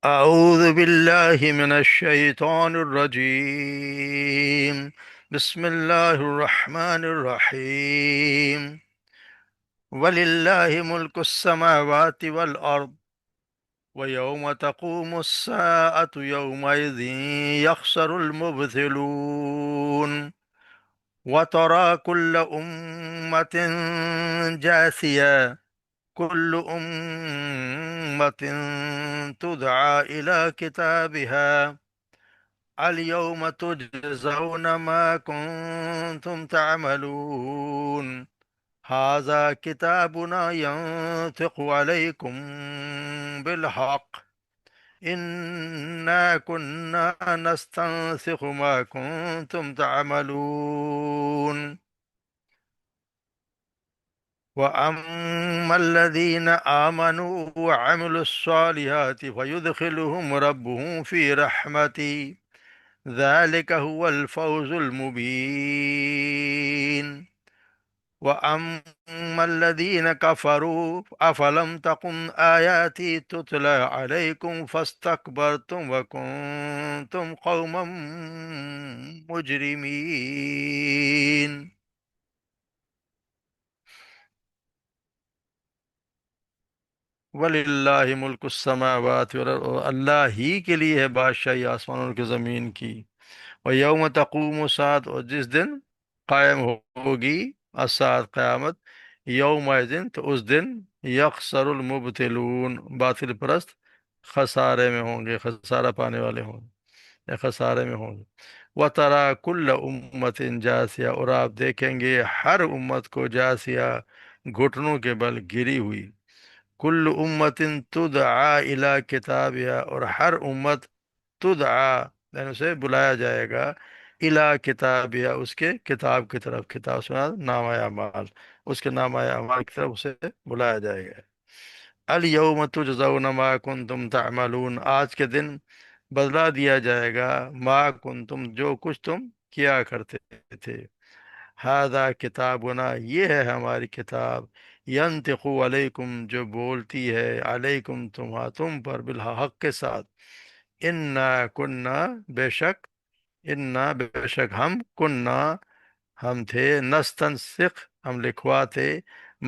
أعوذ بالله من الشيطان الرجيم. بسم الله الرحمن الرحيم. ولله ملك السماوات والأرض ويوم تقوم الساعة يومئذ يخسر المبذلون وترى كل أمة جاثية كل أمة تدعى إلى كتابها اليوم تجزون ما كنتم تعملون هذا كتابنا ينطق عليكم بالحق إنا كنا نستنسخ ما كنتم تعملون وأما الذين آمنوا وعملوا الصالحات فيدخلهم ربهم في رحمته ذلك هو الفوز المبين وأما الذين كفروا أفلم تكن آياتي تتلى عليكم فاستكبرتم وكنتم قوما مجرمين. وَلِلَّهِ مُلْكُ السَّمَاوَاتِ وَالْأَرْضِ، اور اللہ ہی کے لیے ہے بادشاہی آسمانوں کی زمین کی. وَيَوْمَ تَقُومُ السَّاعَةُ، اور جس دن قائم ہوگی الساعت قیامت، یوم دن تو اس دن یخسر المبتلون، باطل پرست خسارے میں ہوں گے، خسارہ پانے والے ہوں گے یا خسارے میں ہوں گے. وَتَرَى كُلَّ أُمَّةٍ جَاثِيَةٍ، اور آپ دیکھیں گے ہر امت کو جاسیہ، گھٹنوں کے بل گری ہوئی. کل امت تدعا الی کتابها، اور ہر امت تدعا یعنی اسے بلایا جائے گا الی کتابها، اس کے کتاب کی طرف. کتاب سنا نامہ اعمال، اس کے نامہ اعمال کی طرف اسے بلایا جائے گا. الیوم تجزون ما کنتم تعملون، آج کے دن بدلہ دیا جائے گا ما کنتم، جو کچھ تم کیا کرتے تھے. ہاذا کتابنا، یہ ہے ہماری کتاب. ینطق علیکم، جو بولتی ہے علیکم تم پر بالحق کے ساتھ. انا کننا، بے شک، انا بے شک ہم، کننا ہم تھے، نستنسخ ہم لکھواتے،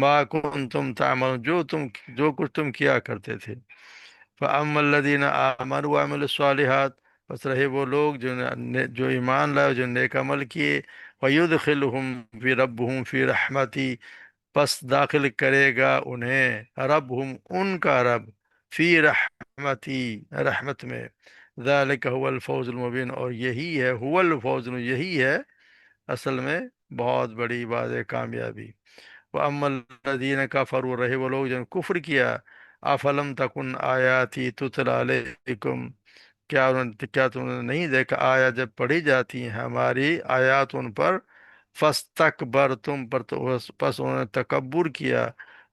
ما کنتم تعملون جو کچھ تم کیا کرتے تھے. فَأَمَّا الَّذِينَ آمَنُوا وَعَمِلُوا الصَّالِحَاتِ، بس رہے وہ لوگ جو ایمان لائے، جو نیک عمل کیے. وَيُدْخِلُهُمْ فِي رَبُّهُمْ فِي رَحْمَتِهِ، پس داخل کرے گا انہیں ربہم، ان کا رب، فی رحمتی، رحمت میں. ذالک هو الفوز المبین، اور یہی ہے، هو الفوز، یہی ہے اصل میں بہت بڑی بات ہے، کامیابی. وَأَمَّا الَّذِينَ كَفَرُوا، رہے وہ لوگ جنہوں نے کفر کیا. أَفَلَمْ تَكُنْ آيَاتِي تُتْلَى عَلَيْكُمْ، کیا تم نے نہیں دیکھا آیا جب پڑھی جاتی ہیں ہماری آیات ان پر. فَاسْتَكْبَرْتُمْ، پر تو پس انہوں نے تکبر کیا.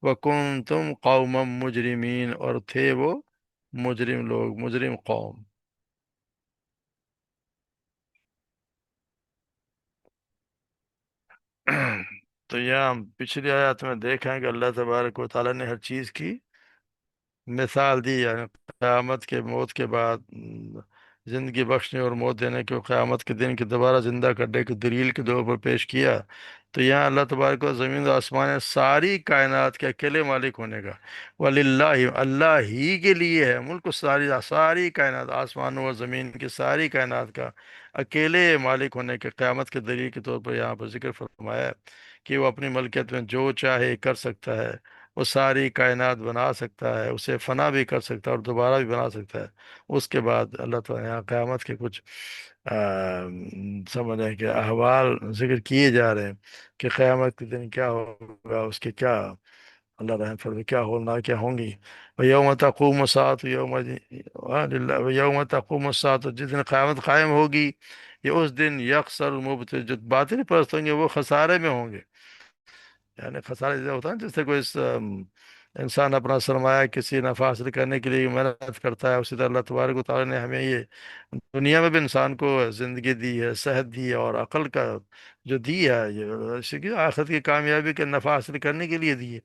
وَكُنْتُمْ قَوْمًا مُجْرِمِينَ، اور تھے وہ مجرم لوگ، مجرم قوم. تو یہاں ہم پچھلی آیات میں دیکھیں کہ اللہ تبارک و تعالیٰ نے ہر چیز کی مثال دی، یعنی قیامت کے، موت کے بعد زندگی بخشنے اور موت دینے کے، قیامت کے دن کی دوبارہ زندہ کرنے کی دلیل کے طور پر پیش کیا. تو یہاں اللہ تبارک و زمین و آسمان ساری کائنات کے اکیلے مالک ہونے کا. وَلِلَّهِ، اللہ ہی کے لیے ہے، ملک ساری، ساری کائنات، آسمانوں اور زمین کی ساری کائنات کا اکیلے مالک ہونے کے قیامت کے دلیل کے طور پر یہاں پر ذکر فرمایا ہے کہ وہ اپنی ملکیت میں جو چاہے کر سکتا ہے. وہ ساری کائنات بنا سکتا ہے، اسے فنا بھی کر سکتا ہے اور دوبارہ بھی بنا سکتا ہے. اس کے بعد اللہ تعالیٰ یہاں قیامت کے کچھ سمجھیں کہ احوال ذکر کیے جا رہے ہیں کہ قیامت کے دن کیا ہوگا، اس کے کیا، اللہ رحم فرمائے، کیا ہونا، کیا ہوں گی. وَيَوْمَ تَقُومُ السَّاعَةُ وَيَوْمَ تَقُومُ السَّاعَةُ، جس دن قیامت قائم ہوگی، یہ اس دن یکسر المبطل، جو باطل پرست ہوں گے وہ خسارے میں ہوں گے. یعنی خسارہ جیسے ہوتا ہے نا، جس سے کوئی انسان اپنا سرمایہ کسی نفع حاصل کرنے کے لیے محنت کرتا ہے، اسی طرح اللہ تبارک و تعالیٰ نے ہمیں یہ دنیا میں بھی انسان کو زندگی دی ہے، صحت دی ہے اور عقل کا جو دی ہے، یہ اسی کی آخرت کی کامیابی کے نفع حاصل کرنے کے لیے دی ہے.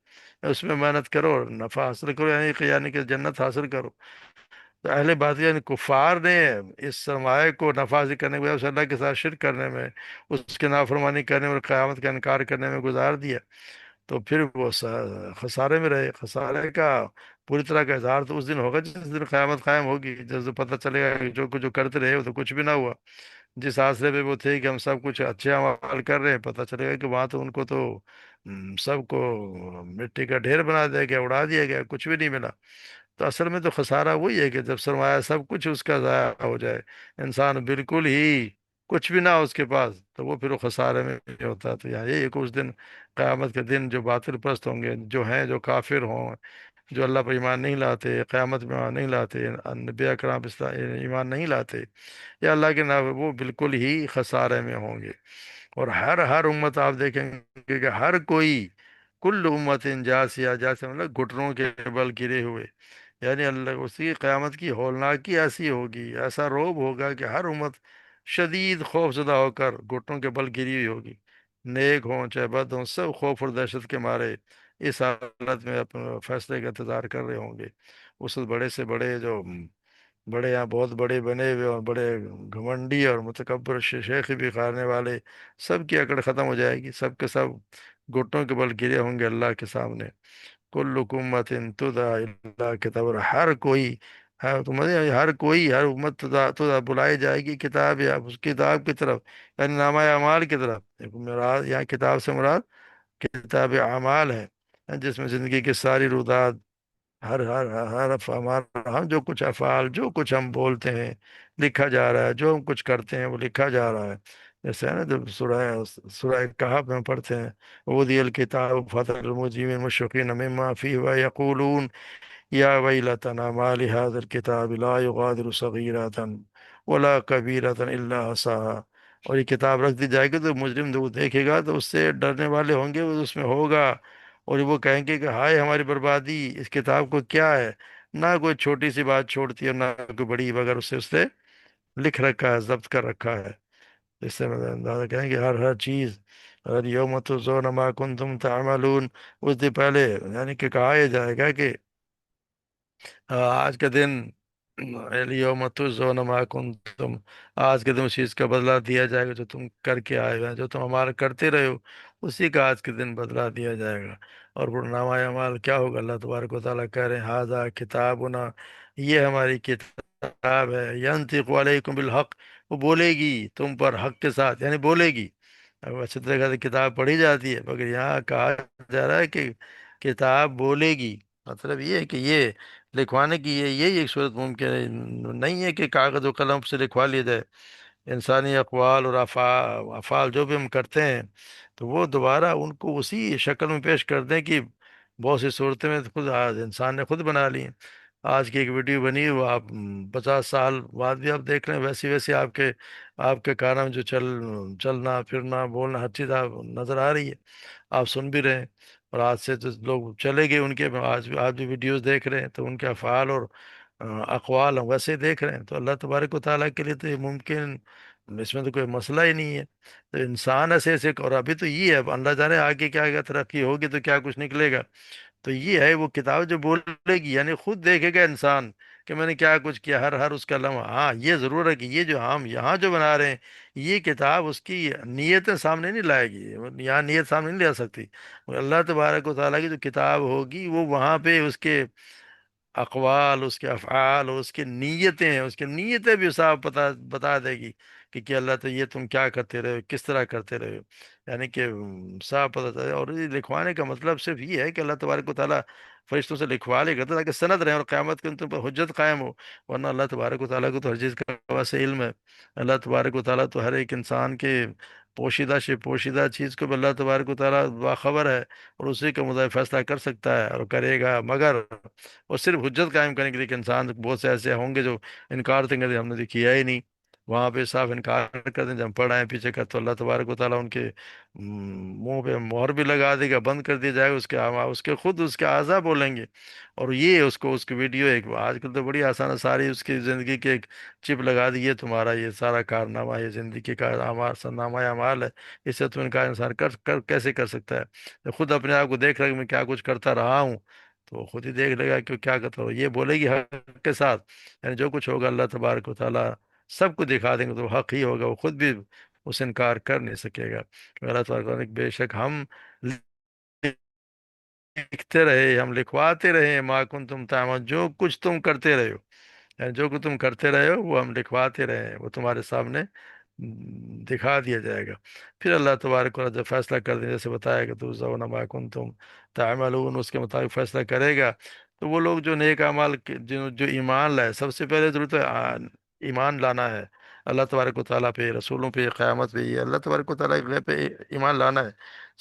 اس میں محنت کرو، نفع حاصل کرو، یعنی کہ جنت حاصل کرو. تو اہل باطل یعنی کفار نے اس سرمایہ کو نفاذ کرنے کے بجائے اس اللہ کے ساتھ شرک کرنے میں، اس کے نافرمانی کرنے اور قیامت کا انکار کرنے میں گزار دیا، تو پھر وہ خسارے میں رہے۔ خسارے کا پوری طرح کا اظہار تو اس دن ہوگا جس دن قیامت قائم ہوگی، جس دن پتہ چلے گا کہ جو کچھ جو کرتے رہے وہ تو کچھ بھی نہ ہوا۔ جس آسرے پہ وہ تھے کہ ہم سب کچھ اچھے اعمال کر رہے ہیں، پتہ چلے گا کہ وہاں تو ان کو تو سب کو مٹی کا ڈھیر بنا دیا گیا، اڑا دیا گیا، کچھ بھی نہیں ملا۔ تو اصل میں تو خسارہ وہی ہے کہ جب سرمایہ سب کچھ اس کا ضائع ہو جائے، انسان بالکل ہی کچھ بھی نہ ہو اس کے پاس، تو وہ پھر وہ خسارے میں ہوتا ہے۔ تو یہاں یہی ہے کہ اس دن، قیامت کے دن، جو باطل پرست ہوں گے، جو ہیں جو کافر ہوں، جو اللہ پر ایمان نہیں لاتے، قیامت میں ایمان نہیں لاتے، نبی اکرام ایمان نہیں لاتے، یا اللہ کے نام، وہ بالکل ہی خسارے میں ہوں گے۔ اور ہر امت آپ دیکھیں گے کہ ہر کوئی، کل امت جاسیہ، جاسیہ مطلب گھٹنوں کے بل گرے ہوئے، یعنی اللہ اسی قیامت کی ہولناکی ایسی ہوگی، ایسا روب ہوگا کہ ہر امت شدید خوف زدہ ہو کر گھٹنوں کے بل گری ہوئی ہوگی، نیک ہوں چاہے بد ہوں، سب خوف اور دہشت کے مارے اس حالت میں اپنے فیصلے کا انتظار کر رہے ہوں گے۔ اس بڑے سے بڑے جو بڑے یہاں بہت بڑے بنے ہوئے اور بڑے گھمنڈی اور متکبر شیخ بھی کھانے والے، سب کی اکڑ ختم ہو جائے گی، سب کے سب گھٹنوں کے بل گرے ہوں گے اللہ کے سامنے۔ کل امت تدعی اللہ کتاب، اور ہر کوئی، ہر امت تدعی بلائی جائے گی کتاب، یا اس کتاب کی طرف، یعنی نامہ اعمال کی طرف۔ مراد یہاں کتاب سے مراد کتاب اعمال ہے، جس میں زندگی کی ساری رودات، ہمارا، ہم جو کچھ افعال، جو کچھ ہم بولتے ہیں لکھا جا رہا ہے، جو ہم کچھ کرتے ہیں وہ لکھا جا رہا ہے۔ جیسے ہے نا جب سورہ کہف میں پڑھتے ہیں، وَوُضِعَ الْكِتَابُ فَتَرَى الْمُجْرِمِينَ مُشْفِقِينَ مِمَّا فِيهِ وَيَقُولُونَ یا ویلتنا ما لهذا الكتاب لا یغادر صغیرۃ ولا کبیرۃ الا احصاها۔ اور یہ کتاب رکھ دی جائے گی تو مجرم جو دیکھے گا تو اس سے ڈرنے والے ہوں گے، وہ اس میں ہوگا، اور وہ کہیں گے کہ ہائے ہماری بربادی، اس کتاب کو کیا ہے، نہ کوئی چھوٹی سی بات چھوڑتی ہے نہ کوئی بڑی، مگر اس سے لکھ رکھا ہے، ضبط کر رکھا ہے۔ اس سے مطلب اندازہ کریں کہ ہر چیز، اگر یوم تجزون ما کنتم تعملون، اس دن پہلے یعنی کہ کہا یہ جائے گا کہ آج کا دن، الیوم تجزون ما کنتم، آج کے دن اس چیز کا بدلہ دیا جائے گا جو تم کر کے آئے ہوئے ہیں، جو تم ہمارا کرتے رہے ہو، اسی کا آج کے دن بدلہ دیا جائے گا۔ اور پھر نامہ اعمال کیا ہوگا؟ اللہ تبارک و تعالیٰ کہہ رہے ہیں ہاذا کتابنا، یہ ہماری کتاب ہے، ینطق علیکم بالحق، وہ بولے گی تم پر حق کے ساتھ، یعنی بولے گی۔ اب اچھی طرح سے کتاب پڑھی جاتی ہے، مگر یہاں کہا جا رہا ہے کہ کتاب بولے گی، مطلب یہ ہے کہ یہ لکھوانے کی یہی ایک صورت ممکن ہے، نہیں ہے کہ کاغذ و قلم سے لکھوا لیا جائے۔ انسانی اقوال اور افعال جو بھی ہم کرتے ہیں، تو وہ دوبارہ ان کو اسی شکل میں پیش کر دیں کہ بہت سی صورتیں میں خود آج انسان نے خود بنا لی ہیں۔ آج کی ایک ویڈیو بنی، وہ آپ 50 سال بعد بھی آپ دیکھ رہے ہیں، ویسی ویسی آپ کے کانوں میں جو چلنا پھرنا بولنا ہر چیز آپ نظر آ رہی ہے، آپ سن بھی رہے ہیں۔ اور آج سے جو لوگ چلے گئے ان کے، آج بھی ویڈیوز دیکھ رہے ہیں، تو ان کے افعال اور اقوال ہم ویسے ہی دیکھ رہے ہیں۔ تو اللہ تبارک و تعالیٰ کے لیے تو یہ ممکن، اس میں تو کوئی مسئلہ ہی نہیں ہے۔ تو انسان ایسے ایسے، اور ابھی تو یہ ہے، اب اللہ جانے آگے کیا کیا ترقی ہوگی تو کیا کچھ نکلے گا۔ تو یہ ہے وہ کتاب جو بولے گی، یعنی خود دیکھے گا انسان کہ میں نے کیا کچھ کیا، ہر اس کا لمحہ۔ ہاں یہ ضرور ہے کہ یہ جو ہم یہاں جو بنا رہے ہیں، یہ کتاب اس کی نیتیں سامنے نہیں لائے گی، یہاں نیت سامنے نہیں لا سکتی۔ اللہ تبارک و تعالیٰ کی جو کتاب ہوگی، وہ وہاں پہ اس کے اقوال، اس کے افعال اور اس کی نیتیں ہیں، اس کی نیتیں بھی صاف بتا دے گی کہ اللہ تو یہ تم کیا کرتے رہے ہو، کس طرح کرتے رہے ہو، یعنی کہ صاف پتہ چلے۔ اور یہ لکھوانے کا مطلب صرف یہ ہے کہ اللہ تبارک و تعالیٰ فرشتوں سے لکھوا لے گا تاکہ سند رہے اور قیامت کے ان تم پر حجت قائم ہو، ورنہ اللہ تبارک و تعالیٰ کو تو ہر چیز کا واسع علم ہے۔ اللہ تبارک و تعالیٰ تو ہر ایک انسان کے پوشیدہ سے پوشیدہ چیز کو بھی اللہ تبارک و تعالیٰ باخبر ہے، اور اسی کا مطابق فیصلہ کر سکتا ہے اور کرے گا، مگر اور صرف حجت قائم کرنے کے لیے کہ انسان بہت سے ایسے ہوں گے جو انکار کریں گے، ہم نے تو کیا ہی نہیں، وہاں پہ صاف انکار کر دیں، جب ہم پڑھ آئے ہیں پیچھے کا، تو اللہ تبارک و تعالیٰ ان کے منہ پہ مہر بھی لگا دے گا، بند کر دیا جائے گا، اس کے خود اس کے اعضا بولیں گے۔ اور یہ اس کی ویڈیو ایک، آج کل تو بڑی آسان ہے، ساری اس کی زندگی کے ایک چپ لگا دی، یہ تمہارا یہ سارا کارنامہ، یہ زندگی کا نامہ اعمال ہے، اس سے تو انکار انسان کیسے کر سکتا ہے؟ خود اپنے آپ کو دیکھ رہا ہے کہ میں کیا کچھ کرتا رہا ہوں، تو وہ خود ہی دیکھ لے گا کہ کیا کرتا ہو، یہ بولے گی حق کے ساتھ، یعنی جو کچھ ہوگا اللہ تبارک و تعالیٰ سب کو دکھا دیں گے، تو حق ہی ہوگا، وہ خود بھی اس انکار کر نہیں سکے گا کہ اللہ تبارک و تعالیٰ نے بے شک ہم لکھتے رہے، ہم لکھواتے رہے، ما کنتم تعملون، جو کچھ تم کرتے رہے ہو، یعنی جو کہ تم کرتے رہے ہو وہ ہم لکھواتے رہے ہیں، وہ تمہارے سامنے دکھا دیا جائے گا۔ پھر اللہ تبارک و تعالیٰ جب فیصلہ کر دیں، جیسے بتایا کہ تو زون ما کنتم تعملون، اس کے مطابق فیصلہ کرے گا، تو وہ لوگ جو نیک اعمال جو جو ایمان لائے، سب سے پہلے ضرورت ہے ایمان لانا ہے اللہ تبارک و تعالیٰ پہ، رسولوں پہ، قیامت پہ، یہ اللہ تبارک و تعالیٰ کے غیب پہ ایمان لانا ہے،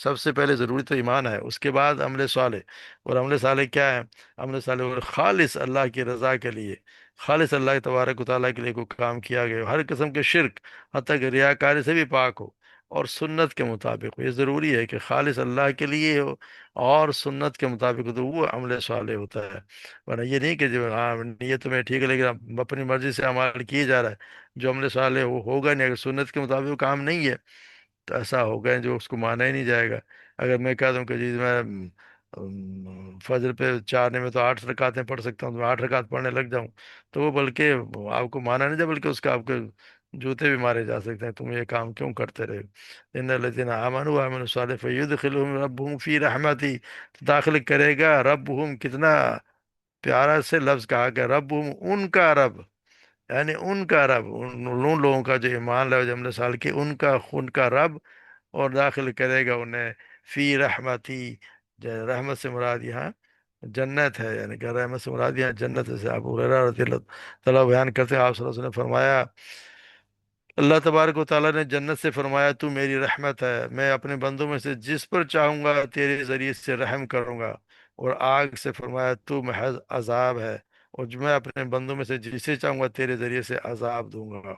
سب سے پہلے ضروری تو ایمان ہے، اس کے بعد عمل صالح، اور عمل صالح کیا ہے؟ عمل صالح اور خالص اللہ کی رضا کے لیے، خالص اللہ تبارک و تعالیٰ کے لیے کوئی کام کیا گیا ہو، ہر قسم کے شرک، حتیٰ کہ ریاکاری سے بھی پاک ہو، اور سنت کے مطابق ہو، یہ ضروری ہے کہ خالص اللہ کے لیے ہو اور سنت کے مطابق ہو، تو وہ عمل صالح ہوتا ہے۔ ورنہ یہ نہیں کہ جو ہاں نیت تمہیں ٹھیک ہے لیکن اب اپنی مرضی سے عمل کیے جا رہا ہے، جو عمل صالح وہ ہوگا نہیں، اگر سنت کے مطابق وہ کام نہیں ہے تو ایسا ہوگا جو اس کو مانا ہی نہیں جائے گا۔ اگر میں کہہ دوں کہ جی میں فجر پہ چارنے میں تو 8 رکعتیں پڑھ سکتا ہوں، تو میں 8 رکعت پڑھنے لگ جاؤں، تو وہ بلکہ آپ کو مانا نہیں جائے، بلکہ اس کا آپ کے جوتے بھی مارے جا سکتے ہیں، تم یہ کام کیوں کرتے رہے؟ ان الذین آمنوا وعملوا الصالحات فیدخلهم ربهم فی رحمتی، داخل کرے گا ربهم، کتنا پیارا سے لفظ کہا کہ ربهم ان کا رب، یعنی ان کا رب، ان لوگوں کا جو ایمان لائے جملے سال کے، ان کا رب، اور داخل کرے گا انہیں فی رحمتی، رحمت سے مراد یہاں جنت ہے، یعنی کہ رحمت سے مراد یہاں جنت ہے، سے ابو ہریرہ رضی اللہ تعالیٰ بیان کرتے ہیں، آپ صلی اللہ علیہ وسلم نے فرمایا، اللہ تبارک و تعالیٰ نے جنت سے فرمایا تو میری رحمت ہے، میں اپنے بندوں میں سے جس پر چاہوں گا تیرے ذریعے سے رحم کروں گا، اور آگ سے فرمایا تو محض عذاب ہے، اور جو میں اپنے بندوں میں سے جسے چاہوں گا تیرے ذریعے سے عذاب دوں گا۔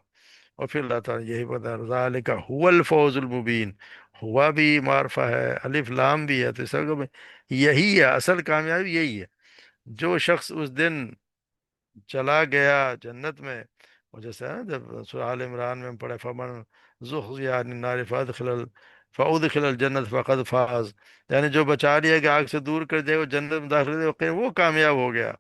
اور پھر اللہ تعالیٰ نے یہی بتا، ذالک هو الفوز المبین، ہوا بھی معرفہ ہے، الف لام بھی ہے، تو اس کا یہی ہے اصل کامیابی، یہی ہے، جو شخص اس دن چلا گیا جنت میں، اور جیسے ہے نا جب سورہ آل عمران میں ہم پڑھے، فمن زحزح عن النار فادخل الجنت فقد فاز، یعنی جو بچا لیا کہ آگ سے دور کر دے وہ جنت میں داخل دے وہ کامیاب ہو گیا،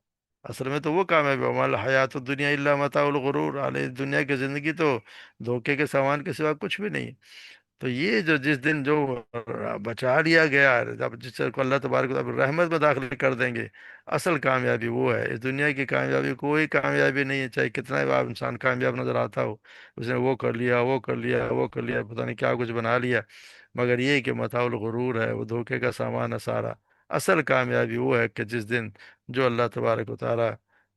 اصل میں تو وہ کامیاب ہو، مال حیات الدنیا الا متاع الغرور، علیہ دنیا کی زندگی تو دھوکے کے سامان کے سوا کچھ بھی نہیں۔ تو یہ جو جس دن جو بچا لیا گیا، جب جس کو اللہ تبارک و تعالیٰ رحمت میں داخل کر دیں گے، اصل کامیابی وہ ہے، اس دنیا کی کامیابی کوئی کامیابی نہیں ہے، چاہے کتنا بھی آپ انسان کامیاب نظر آتا ہو، اس نے وہ کر لیا، وہ کر لیا، وہ کر لیا، پتہ نہیں کیا کچھ بنا لیا، مگر یہ کہ متاع الغرور ہے، وہ دھوکے کا سامان ہے سارا۔ اصل کامیابی وہ ہے کہ جس دن جو اللہ تبارک و تعالیٰ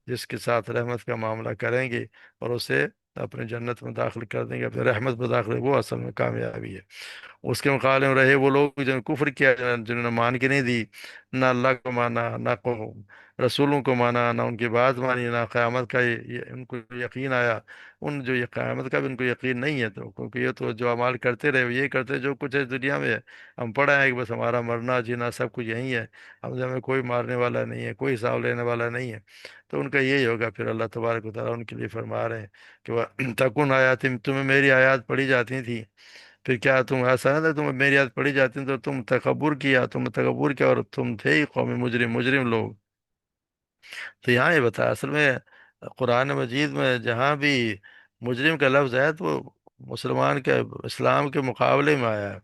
جس کے ساتھ رحمت کا معاملہ کریں گے اور اسے اپنے جنت میں داخل کر دیں گے، اپنے رحمت میں داخل، وہ اصل میں کامیابی ہے۔ اس کے مقابلے میں رہے وہ لوگ جنہوں نے کفر کیا، جنہوں نے مان کے نہیں دی، نہ اللہ کو مانا، نہ رسولوں کو مانا، نہ ان کی بات مانی، نہ قیامت کا ان کو یقین آیا، ان جو یہ قیامت کا بھی ان کو یقین نہیں ہے، تو کیونکہ یہ تو جو اعمال کرتے رہے وہ یہ کرتے جو کچھ ہے اس دنیا میں ہے، ہم پڑھا ہے کہ بس ہمارا مرنا جینا سب کچھ یہیں ہے، ہمیں کوئی مارنے والا نہیں ہے، کوئی حساب لینے والا نہیں ہے، تو ان کا یہی ہوگا۔ پھر اللہ تبارک و تعالیٰ ان کے لیے فرما رہے ہیں کہ وہ تکن آیات، تمہیں میری آیات پڑھی جاتی تھی، پھر کیا تم ایسا نہ تھا تم میری یاد پڑھی جاتی تو تم تکبر کیا، اور تم تھے ہی قوم مجرم لوگ۔ تو یہاں یہ بتایا اصل میں قرآن مجید میں جہاں بھی مجرم کا لفظ ہے تو وہ مسلمان کے اسلام کے مقابلے میں آیا ہے،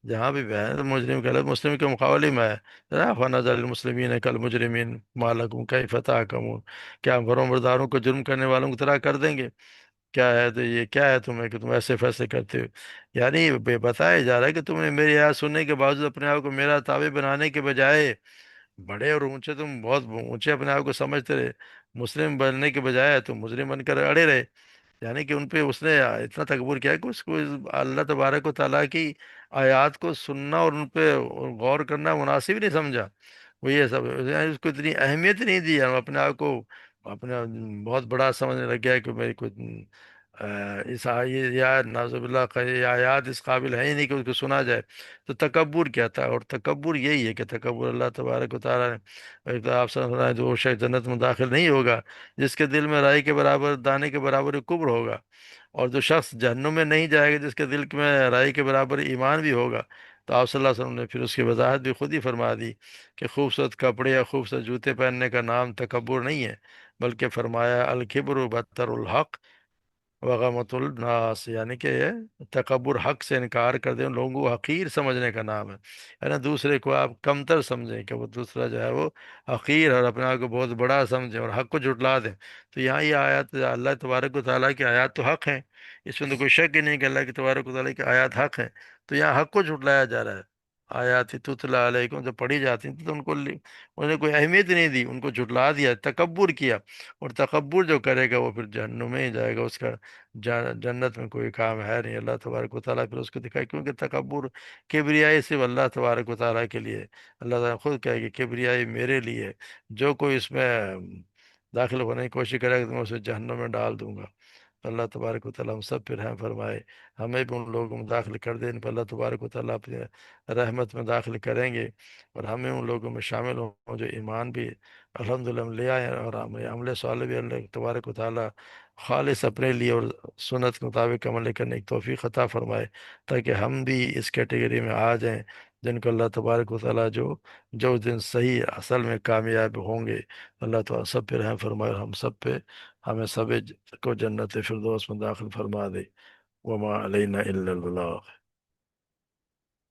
جہاں بھی ہے تو مجرم کا لفظ مسلم کے مقابلے میں آیا، فنظر المسلمین کل مجرمین ما لکم کیف تحکمون، کیا ہم فرمانبرداروں کو جرم کرنے والوں کی طرح کر دیں گے؟ کیا ہے تو یہ کیا ہے تمہیں کہ تم ایسے فیصلے کرتے ہو؟ یعنی بتایا جا رہا ہے کہ تم نے میری آواز سننے کے باوجود اپنے آپ کو میرا تابع بنانے کے بجائے بڑے اور اونچے، تم بہت اونچے اپنے آپ کو سمجھتے رہے، مسلم بننے کے بجائے تم مجرم بن کر اڑے رہے، یعنی کہ ان پہ اس نے اتنا تکبر کیا کہ اس کو اللہ تبارک و تعالیٰ کی آیات کو سننا اور ان پہ غور کرنا مناسب ہی نہیں سمجھا، وہ یہ سب یعنی اس کو اتنی اہمیت نہیں دی، ہم اپنے آپ کو اپنا بہت بڑا سمجھنے لگ گیا کہ میری کوئی اس یا نازب اللہ کا یہ آیات اس قابل ہے ہی نہیں کہ اس کو سنا جائے، تو تکبر کیا تھا؟ اور تکبر یہی ہے کہ تکبر اللہ تبارک و تعالیٰ نے ایک تو آپ سے جو شخص جنت میں داخل نہیں ہوگا جس کے دل میں رائی کے برابر دانے کے برابر کبر ہوگا، اور جو شخص جہنم میں نہیں جائے گا جس کے دل میں رائی کے برابر ایمان بھی ہوگا، تو آپ صلی اللہ علیہ وسلم نے پھر اس کی وضاحت بھی خود ہی فرما دی کہ خوبصورت کپڑے یا خوبصورت جوتے پہننے کا نام تکبر نہیں ہے، بلکہ فرمایا الکبر بطر الحق وغمت الناس، یعنی کہ یہ تکبر حق سے انکار کر دیں، ان لوگوں کو حقیر سمجھنے کا نام ہے نا، دوسرے کو آپ کمتر سمجھیں کہ وہ دوسرا جو ہے وہ حقیر اور اپنے آپ کو بہت بڑا سمجھیں اور حق کو جھٹلا دیں۔ تو یہاں یہ آیات اللہ تبارک و تعالیٰ کی آیات تو حق ہیں، اس میں تو کوئی شک ہی نہیں کہ اللہ کی تبارک و تعالیٰ کی آیات حق ہیں، تو یہاں حق کو جھٹلایا جا رہا ہے۔ آیات تتلا علیکم جب پڑھی جاتی تھیں تو ان کو انہوں نے کوئی اہمیت نہیں دی، ان کو جھٹلا دیا، تکبر کیا، اور تکبر جو کرے گا وہ پھر جہنم میں ہی جائے گا، اس کا جنت میں کوئی کام ہے نہیں۔ اللہ تبارک و تعالیٰ پھر اس کو دکھائے، کیونکہ تکبر کبریائی صرف اللہ تبارک و تعالیٰ کے لیے ہے۔ اللہ تعالیٰ خود کہے کہ کبریائی میرے لیے ہے، جو کوئی اس میں داخل ہونے کی کوشش کرے گا تو میں اسے جہنم میں ڈال دوں گا۔ اللہ تبارک و تعالیٰ ہم سب پہ رحم فرمائے، ہمیں بھی ان لوگوں میں داخل کر دیں، ان پر اللہ تبارک و تعالیٰ اپنے رحمت میں داخل کریں گے، اور ہمیں ان لوگوں میں شامل ہوں جو ایمان بھی الحمدللہ ہم لے آئے ہیں، اور ہمیں عمل صالح بھی اللہ تبارک و تعالیٰ خالص اپنے لیے اور سنت کے مطابق عمل کرنے کی توفیق عطا فرمائے، تاکہ ہم بھی اس کیٹیگری میں آ جائیں جن کو اللہ تبارک و تعالیٰ جو اس دن صحیح اصل میں کامیاب ہوں گے۔ اللہ تعالیٰ سب پہ رحم فرمائے، اور ہم سب پہ ہمیں سب کو جنت فردوس میں داخل فرما دے۔ وما علینا الا البلاغ۔